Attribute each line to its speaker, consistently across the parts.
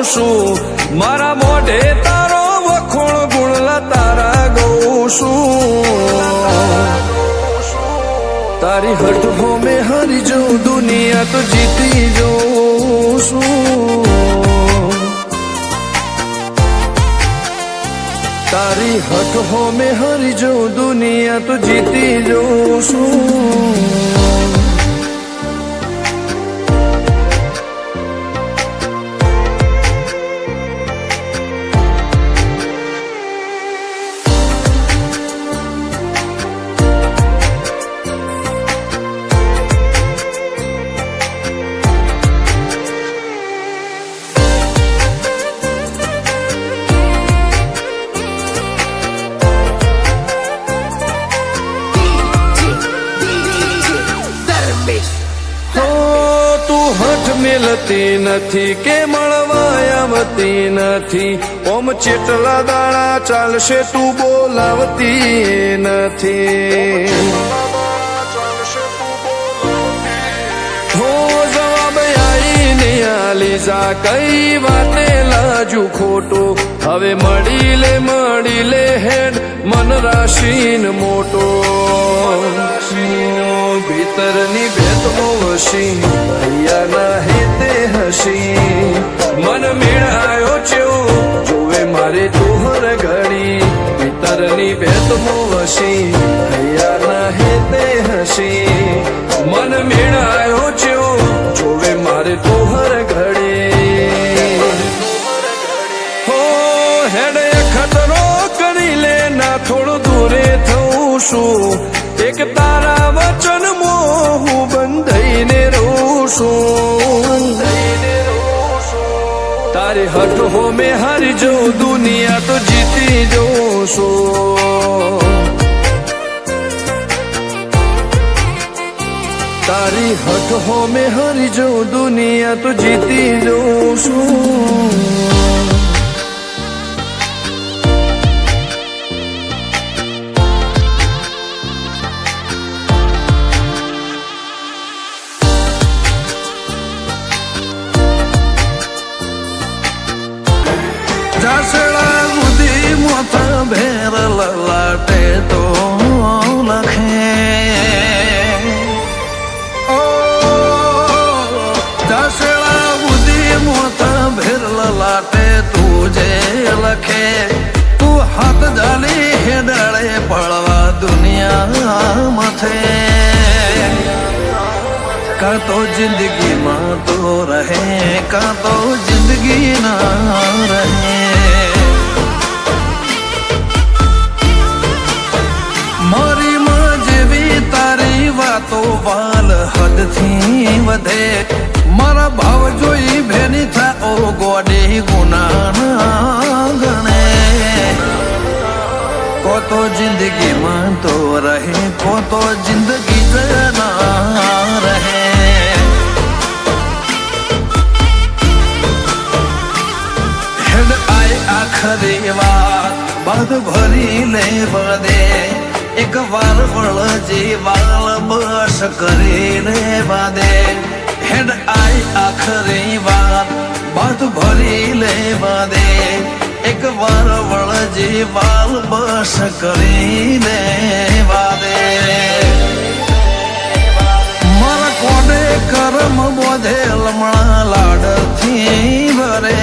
Speaker 1: છું, મારા મોઢે તારો વખોણ ગુણલા તારા ગઉં છું. તારી હટ હોમે હારી જાઉં, દુનિયા તો જીતી જાઉં છું. તારી હટ હોમે હારી જાઉં, દુનિયા તો જીતી જાઉં છું. મેલતી નથી કે મળવા આવતી નથી, ઓમ ચેટલા દાડા ચાલશે તું બોલાવતી નથી. હો જવાબ આઈને આલી જા, કઈ વાતે લાજુ ખોટો, હવે મળી લે હેડ મન રાશીન મોટો. ભીતરની ભેદમો વસી ભૈયાના હેતે હસી, મન મેળાયો ચેવો જોવે મારે તોહર ઘડી. ભીતરની ભેદમો વસી ભૈયાના હેતે હસી, મન મેળાયો ચેવો જોવે મારે તોહર ઘડી. હો હેડે ખતરો કરી લે ના, થોડું દૂરે થઉં છું, એક તારા વચન મોહ બંધાઈને રહું છું. તારી હટ હોમે હારી જાઉં, દુનિયા તો જીતી જાઉં છું. તારી હટ હોમે હારી જાઉં, દુનિયા તો જીતી જાઉં છું.
Speaker 2: જાસડા ગુદી મોથા ભેર લલાટે તો લખે, ઓ જાસડા ગુદી મોથા ભેર લલાટે તું જે લખે, તું હાથ જાલી હેડાળે પડવા દુનિયા મથે. કાં તો જિંદગીમાં તો રહે, કાં તો જિંદગી ના રહે. મારી માં જેવી તારી વાતો વાલ હદથી વધે, મારા ભાવ જોઈ ભેની થા ઓ ગોડી ગુના ગણે. કો તો જિંદગીમાં તો રહે, કો તો જિંદગી જ ના રહે. હેડ આય આખરી વાત બાદ ભરી લેવા દે, એક વાર વળજી વાલ બસ કરી લેવા દે. હેડ આય આખરી વાત બાદ ભરી લેવા દે, એક વાર વળજી વાલ બસ કરી લેવા દે. મારા કોડે કરમ બોધે લમણા લાડથી ભરે,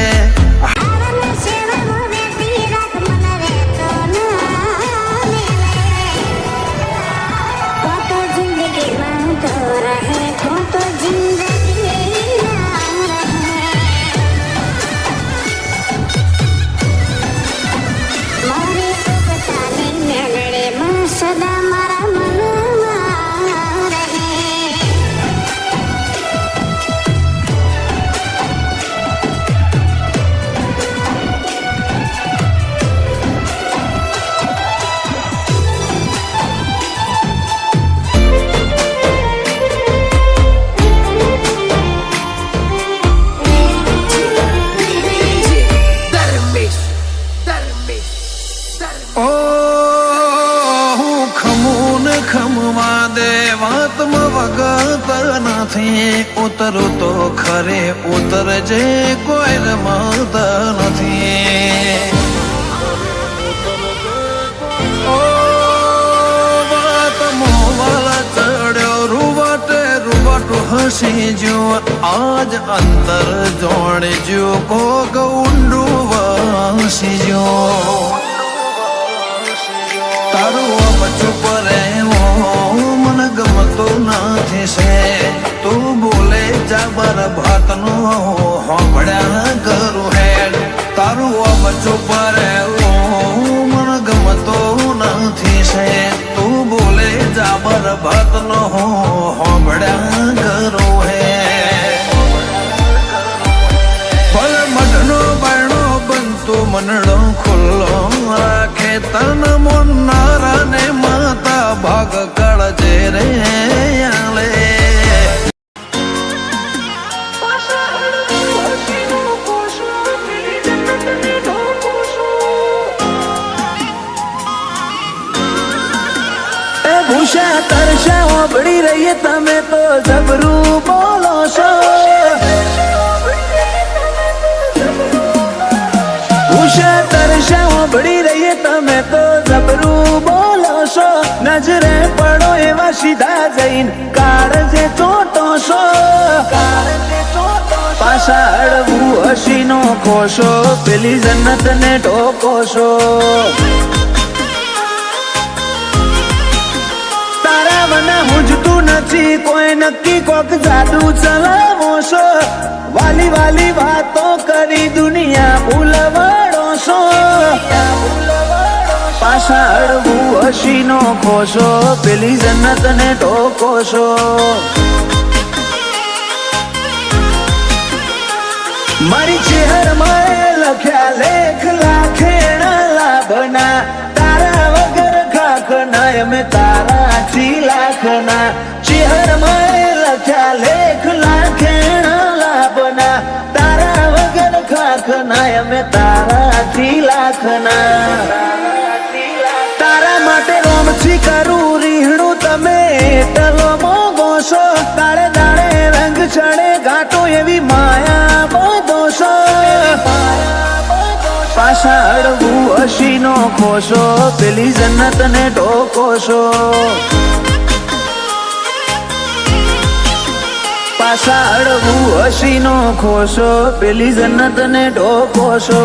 Speaker 3: સદા મારા મનમાં રહે.
Speaker 2: ખમવા દે વાતમાં વગત નથી, ઉતરું તો ખરે ઉતરજે કોઈ રમતા નથી. ઓ વાત મોવાલા ચડ્યો રૂવાટે રૂવાટું હસી જો આજ અંતર જોડે જો કોક ઊંડું વાસી જો તારું આમ ચૂપ રહેવો મને ગમતો નથી છે. તું બોલે જાબર ભાતનો હોંભળ્યા કરું હેડ. તારું આમ ચૂપ રહેવો મને ગમતો નથી છે. તું બોલે જાબર ભાતનો હોંભળ્યા કરું હેડ. ફળ મઢનો બાયણો બનતો મનડો ખુલ્લો રાખે તન મોનારા ને માતા ભાગ કાળજે રે આલે.
Speaker 1: ભૂષા તરસા ઓબળી રહીએ તમે તો જબરું બોલો છો. ભૂષા તરસા ઓબળી રહીએ તમે તો જબરું બોલો છો. નજરે પડો એવા સીધા જઈને કાળજે ચોટો છો. પાછા અડવું હસીનો ખોશો પેલી જન્નત ને ઢોકો છો. હુંજતું નથી કોઈ નક્કી કોક જાદુ ચલાવો છો. વાલી વાલી વાતો કરી દુનિયા ભૂલવાડો છો. પાછા અડવું હસીનો ખોશો પેલી જન્નત ને ઢોકો છો. મારી ચહેરમાં લખ્યા લેખ લાખેણા લાભના તારા વગર ખાખ ના મેં તારાથી લાખના. ચહેરમાં લખ્યા લેખ લાખેણા લાભના તારા વગર ખાખ ના મેં તારાથી લાખના. તારા માટે રોમથી કરું રીહણું તમે ટલો મોગો છો. દાડે દાડે રંગ ચડે ઘાટો એવી માયા બધો છો. પાછા અડવું હસીનો ખોશો પેલી જન્નત ને ઢોકો છો. પાછા અડવું હસીનો ખોશો પેલી જન્નત ને ઢોકો છો.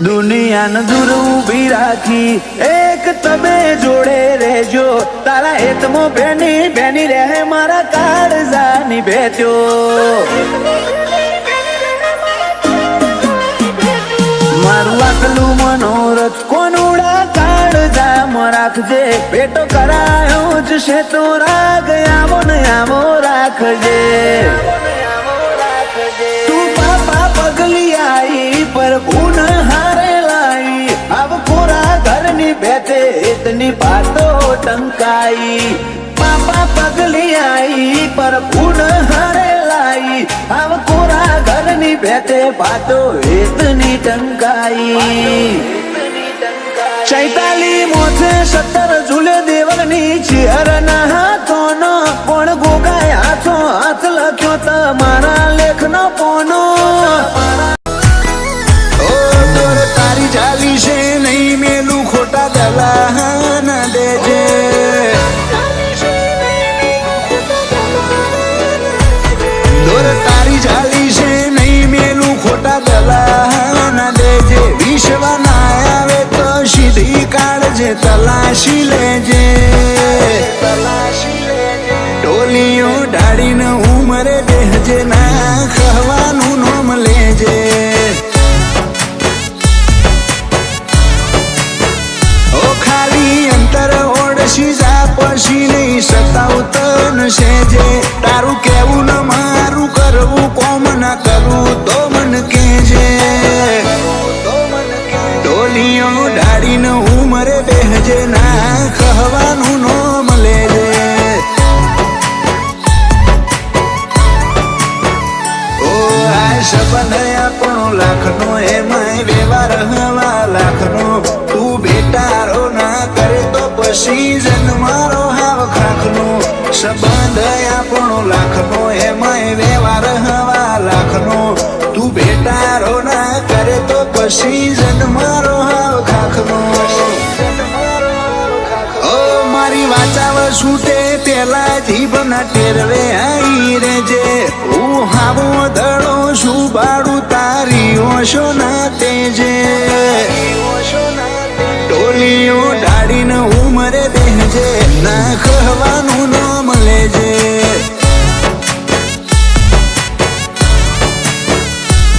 Speaker 1: દુનિયાને દૂર ઉભી રાખી એક તમે જોડે રહેજો. તારા હેતમાં બેની બેની રહે મારા કાળજાની ભેટ્યો. મારું આટલું મનોરથ કોનુડા કાળજામાં રાખજે. ભેટો કરાયો જ છે તો રાગ આવો ને આવો રાખજે. તું પાપા પગલી આઈ પર ગુણ હારે લાઈ. આવ કોરા ઘરની બેઠે ઇતની બાતો ટંકાઈ. પાપા પગલી આઈ પર ગુણ હારે લાઈ. આવ કોરા ઘરની બેઠે બાતો ઇતની ટંકાઈ. 46 મોથે 17 ઝૂલે દેવની ચેરના હાથોનો પણ ગોગાય હાથો હાથ લખ્યો તમારા લેખનો પોનો. તારી ચાલી છે નહીં મેલું ખોટા દલાન દેજે. તારી ચાલી છે નહીં મેલું ખોટા દલાન દેજે. વિશ્વા ના આવે તો સીધી કાઢજે તલાશી લેજે. ટોલીઓ ઢાળીને ઉમરે દેહજે ના કહેવાનું નોમ લેજે. પછી નહીં સતાવતન છે જે. તારું કેવું ન મારું કરવું કોમ ના કરવું તો મન કેજે. ટોલીઓ ઢાળીને ઉમરે બેહજે ના કહેવાનું નોમ લે. સંબંધ આપણો લાખનો એમાંય વ્યવહાર હવા લાખનો તું બેટારો ના કરે તો પછી જન્મારો હાવ ખાખનો સંબંધ આપણો લાખનો એમાંય વ્યવહાર હવા લાખનો તું બેટારો ના કરે તો પછી જન્મારો હાવ ખાખનો ઓ મારી વાચાવ છૂટે પેલા જીભના ટેરવે આઈ રેજે હું હાવો દડો છું બાળું તારી ઓશો ના તેજે ટોલીઓ ડાળીને ઉમરે દેજે ના ખવાનું નામ લેજે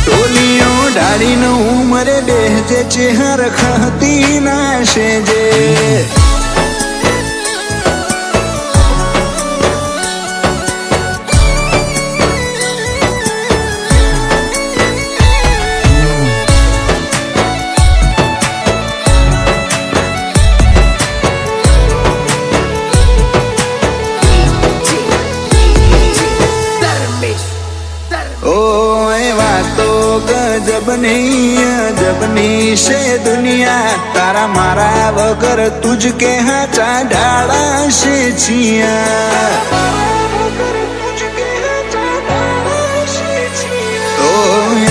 Speaker 1: ટોલીઓ ડાળીને ઉમરે દેજે ચેહર ખતી નાશે જે જબની છે દુનિયા તારા મારા વગર તુજ કે હાચા ડાળા છે છિયા તો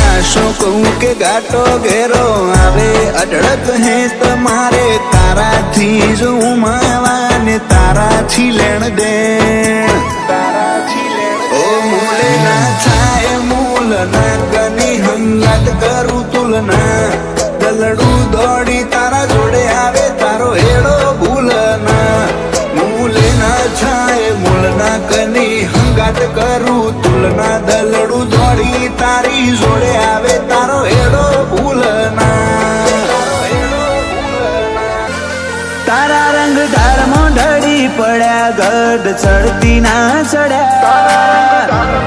Speaker 1: આશો કહું કે ગાટો ઘેરો આવે અઢળક હે તમારે તારાથી જ ઉમાવા ને તારાથી લેણ દે ઓ મૂલે ના થાય મૂલ ના ગની હંગાત કરું તુલના દલડું દોડી તારા જોડે આવે તારો હેડો ભૂલના મૂલે ના થાય મૂળ ના કની હંગાત કરું તુલના દલડું દોડી તારી જોડે આવે તારો હેડો ભૂલના તારા રંગ ધારમાં ઢળી પડ્યા ગઢ ચડતી ના ચડ્યા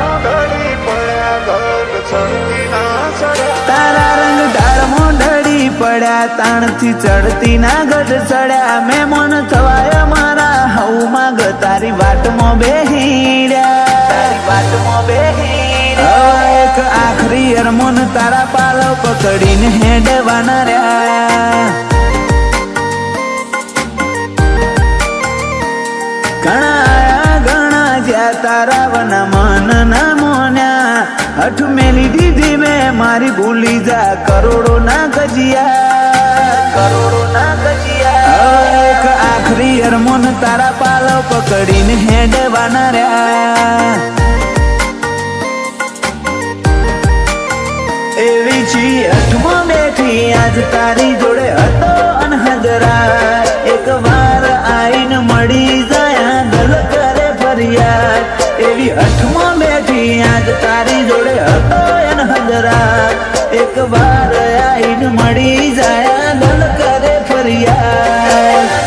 Speaker 1: તારા રંગ ઢાળમાં ઢળી પડ્યા તાણથી ચડતી ના ગઢ ચડ્યા મેં મન થવાય મારા હવમાં તારી વાટમાં બેહીડ્યા એક આખરી અરમોન તારા પાલો પકડીને હેડવાના રહ્યા ઘણા જ્યાં તારા વના મન ના મોન્યા હઠ મેલી દીધી મેં મારી ભૂલી જા કરોડો ના ગજિયા એક આખરી અરમોન તારા પાલો પકડીને હેડવાના રહ્યા એવી છી હઠમાં બેઠી આજ તારી જોડે હતો અનહદરા એક વાર આઈને મળી જાય દલ કરે ફરિયાદ એવી હઠમાં બેઠી આજ તારી જોડે હતો અનહદરા એક વાર આઈને મળી જાય દલ કરે ફરિયાદ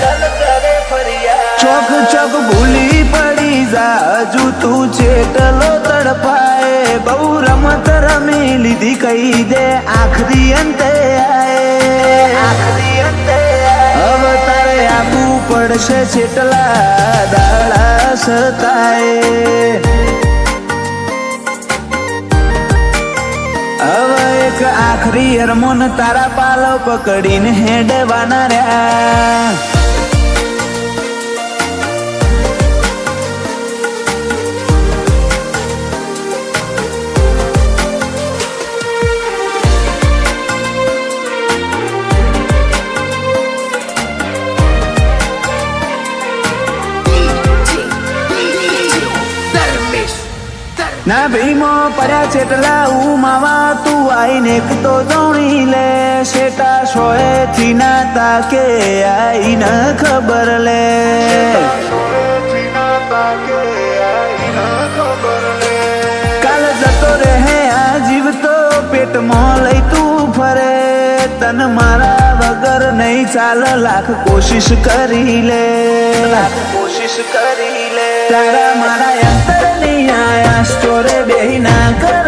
Speaker 1: ચોક ચોક ભૂલી પડી જા હજુ તું ચેટલો તડપાય બહુ રમત રમી લીધી કહી દે આખરી અંતે હવે તારે આપવું પડશે ચેટલા દાડા સતાય હવે એક આખરી અરમોન તારા પાલો પકડીને હેડવાના રહ્યા ના ભીમો પડ્યા ચેટલા ઉમાવા તું આઈને તો જોણી લે શેટા સોએ થી ના તાકે આઈને ખબર લે કાલ જતો રહે આ જીવ તો પેટમાં લઈ તું ફરે તન મારા વગર નહીં ચાલ લાખ કોશિશ કરી લે તારા મારા અંતર નહીં આયા સ્ટોરે બેહી ના કર